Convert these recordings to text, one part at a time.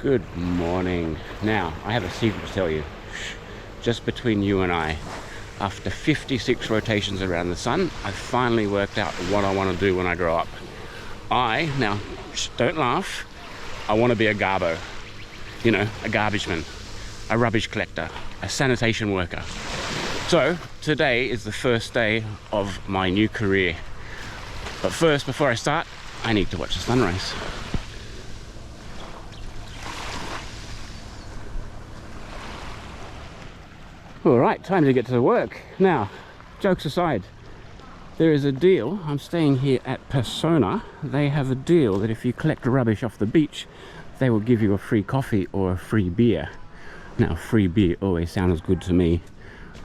Good morning. Now, I have a secret to tell you. Just between you and I, after 56 rotations around the sun, I finally worked out what I want to do when I grow up. Now, don't laugh, I want to be a garbo. You know, a garbage man, a rubbish collector, a sanitation worker. So, today is the first day of my new career. But first, before I start, I need to watch the sunrise. All right, time to get to work. Now, jokes aside, there is a deal. I'm staying here at Pesona. They have a deal that if you collect rubbish off the beach, they will give you a free coffee or a free beer. Now, free beer always sounds good to me.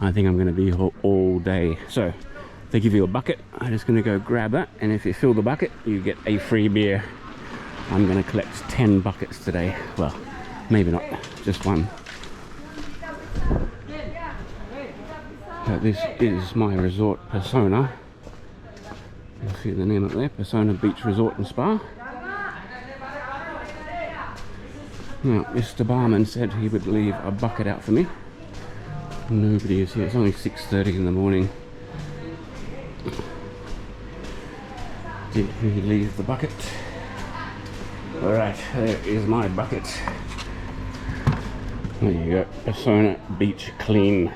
I think I'm going to be here all day. So, they give you a bucket. I'm just going to go grab that, and if you fill the bucket, you get a free beer. I'm going to collect 10 buckets today. Well, maybe not, just one. This is my resort, Pesona. You'll see the name up there, Pesona Beach Resort and Spa. Now, Mr. Barman said he would leave a bucket out for me. Nobody is here. It's only 6:30 in the morning. Did he leave the bucket? Alright, there is my bucket. There you go, Pesona Beach Clean.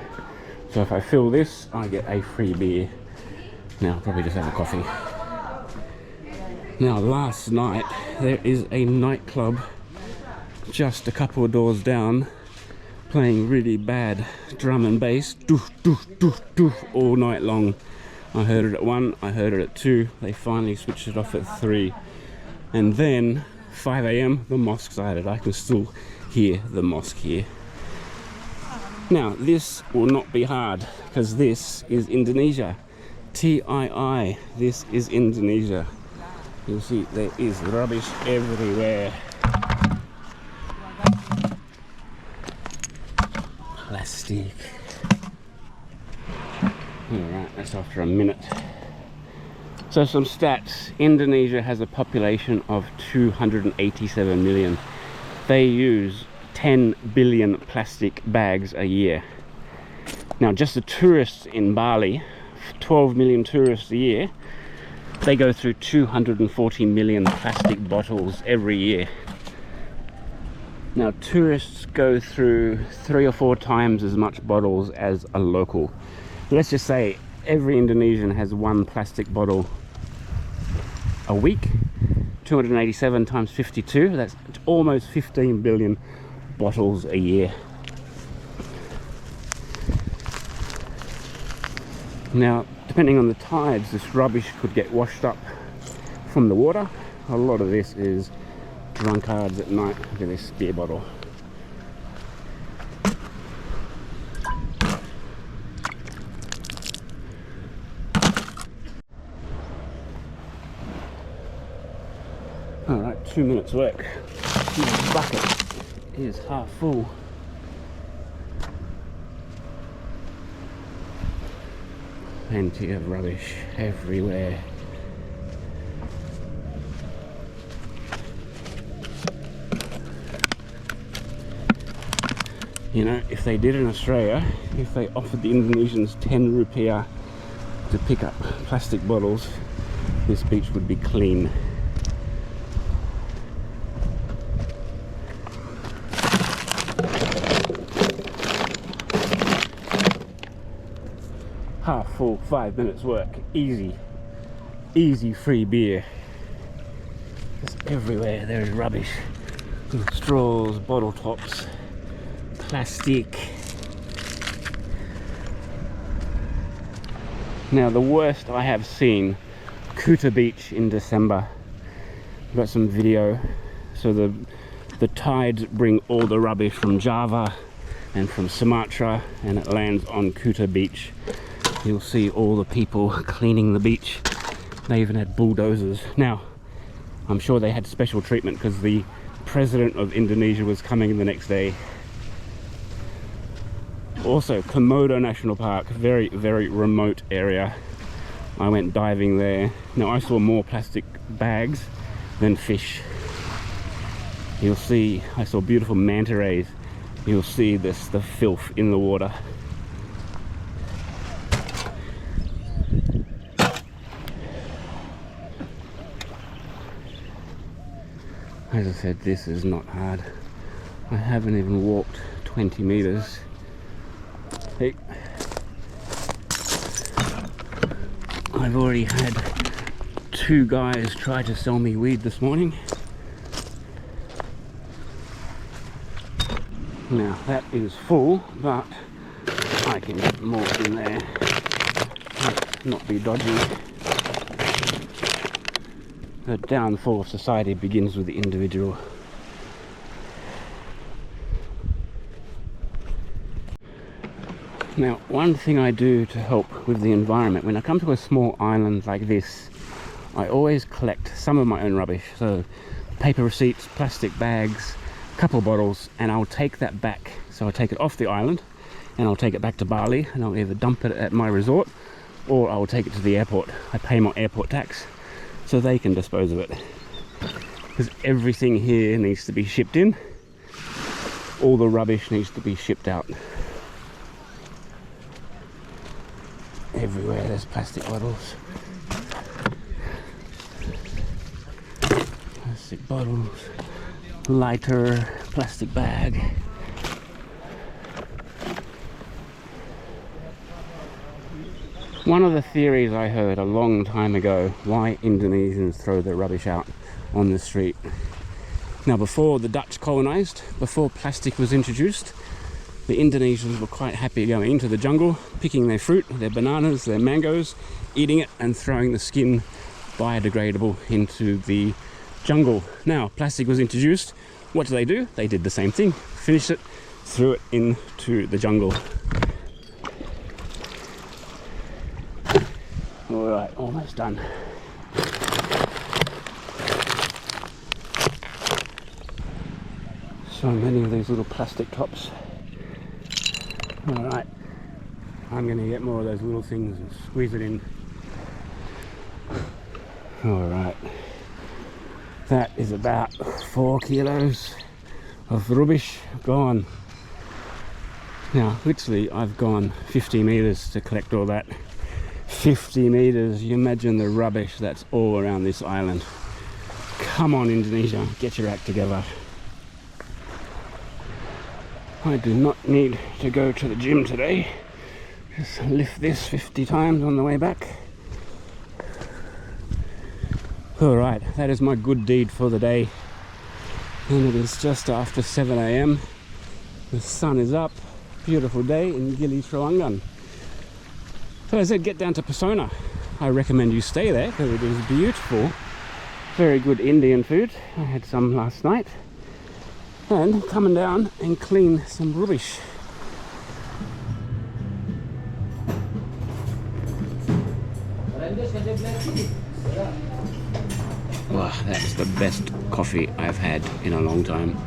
So if I fill this, I get a free beer. Now I'll probably just have a coffee. Now last night, there is a nightclub just a couple of doors down playing really bad drum and bass, doof, doof, doof, doof, all night long. I heard it at 1, I heard it at 2, they finally switched it off at 3. And then, 5 AM, the mosque started. I can still hear the mosque here. Now, this will not be hard, because this is Indonesia. TII, this is Indonesia. You'll see there is rubbish everywhere. Plastic. Alright, that's after a minute. So some stats. Indonesia has a population of 287 million. They use 10 billion plastic bags a year. Now just the tourists in Bali, 12 million tourists a year, they go through 240 million plastic bottles every year. Now tourists go through 3 or 4 times as much bottles as a local. Let's just say every Indonesian has 1 plastic bottle a week. 287 times 52, that's almost 15 billion bottles a year. Now, depending on the tides, this rubbish could get washed up from the water. A lot of this is drunkards at night. Look at this beer bottle. Alright, 2 minutes work. This bucket is half full. Plenty of rubbish everywhere. You know, if they did in Australia, if they offered the Indonesians 10 rupiah to pick up plastic bottles, this beach would be clean. Half full, 5 minutes work, easy free beer. Just everywhere there is rubbish. Little straws, bottle tops, plastic. Now the worst I have seen, Kuta Beach in December. I've got some video. So the tides bring all the rubbish from Java and from Sumatra, and it lands on Kuta Beach. You'll see all the people cleaning the beach. They even had bulldozers. Now, I'm sure they had special treatment because the president of Indonesia was coming the next day. Also, Komodo National Park, very, very remote area. I went diving there. Now, I saw more plastic bags than fish. you'll see, I saw beautiful manta rays. You'll see the filth in the water. As I said, this is not hard. I haven't even walked 20 meters. Hey. I've already had 2 guys try to sell me weed this morning. Now that is full, but I can get more in there. Not be dodgy. The downfall of society begins with the individual. Now, one thing I do to help with the environment, when I come to a small island like this, I always collect some of my own rubbish. So paper receipts, plastic bags, a couple of bottles, and I'll take that back. So I take it off the island and I'll take it back to Bali, and I'll either dump it at my resort or I'll take it to the airport. I pay my airport tax so they can dispose of it, because everything here needs to be shipped in. All the rubbish needs to be shipped out. Everywhere there's plastic bottles. Plastic bottles, lighter, plastic bag. One of the theories I heard a long time ago why Indonesians throw their rubbish out on the street. Now, before the Dutch colonized, before plastic was introduced, the Indonesians were quite happy going into the jungle, picking their fruit, their bananas, their mangoes, eating it and throwing the skin biodegradable into the jungle. Now, plastic was introduced. What do? They did the same thing, finished it, threw it into the jungle. All right, almost done. So many of these little plastic tops. All right, I'm going to get more of those little things and squeeze it in. All right, that is about 4 kilos of rubbish gone. Now, literally, I've gone 50 meters to collect all that. 50 meters, you imagine the rubbish that's all around this island. Come on, Indonesia, get your act together. I do not need to go to the gym today. Just lift this 50 times on the way back. Alright, that is my good deed for the day. And it is just after 7 AM. The sun is up. Beautiful day in Gili Trawangan. So I said, get down to Pesona. I recommend you stay there because it is beautiful. Very good Indian food. I had some last night. And coming down and clean some rubbish. Wow, that's the best coffee I've had in a long time.